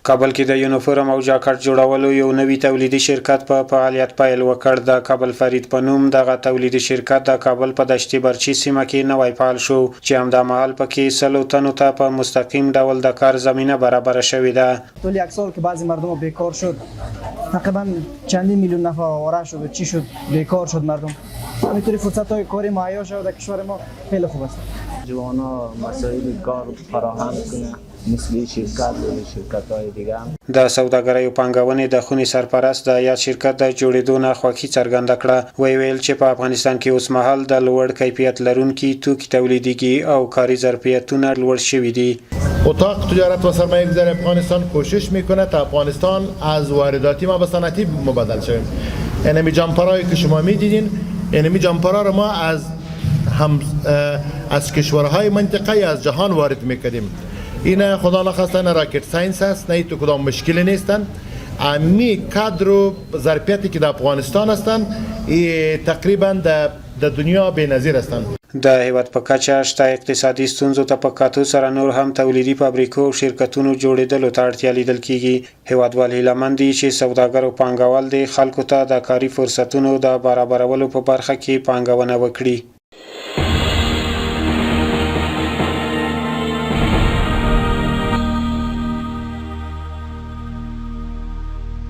کابل کې د یونیفورم او جاکټ جوړولو یو نوی تولیدي شرکت په فعالیت پیل وکړ. د کابل فرید په نوم دغه تولیدي شرکت د کابل په دشتي برچي سیمه کې نوی فعال شو چې همدامهال پکې 100 تنو ته په مستقیم ډول د کار زمینه برابر شوې ده. طول یک سال که بعضی مردم بیکار شد، تقریبا چندین میلیون نفر آواره شد و چی شد، بیکار شد مردم. همینطوری فرصت‌های کاری مهیا شد در کشور ما خیلی خوب است. جوانا مسائل کار فراهم کنه مثل شرکت‌های دیگه. د سوداګرۍ او پانګونې د خونې سرپرست د یاد شرکت د جوړېدو نه خوښي څرګنده کړه. ویل چې په افغانستان کې اوس مهال د لوړ کیفیت لرونکي توکي تولیدېږي او کاري ظرفیتونه لوړ شوي دي. اتاق تجارت و سرمایه گذاری افغانستان کوشش میکنه تا افغانستان از وارداتی ما به صنعتی مبادل شویم. اینمی جمپرایی که شما میدیدین، اینمی جمپرا رو ما از کشورهای منطقه از جهان وارد میکردیم. این خدا نخواسته نه راکت ساینس است، نه تو کدام مشکلی نیستن. امی کادر و ظرفیتی که در افغانستان هستن تقریبا د دنیا بی‌نظیر هستند. د هیواد په کچه شته اقتصادي ستونزو ته په کتو سره نور هم تولیدي فابریکو او شرکتونو جوړېدلو ته اړتیا لیدل کیږي. هیوادوال هیلهمند دي چې سوداګر او پانګوال د خلکو ته د کاري فرصتونو د برابرولو په برخه کې پانګونه وکړي.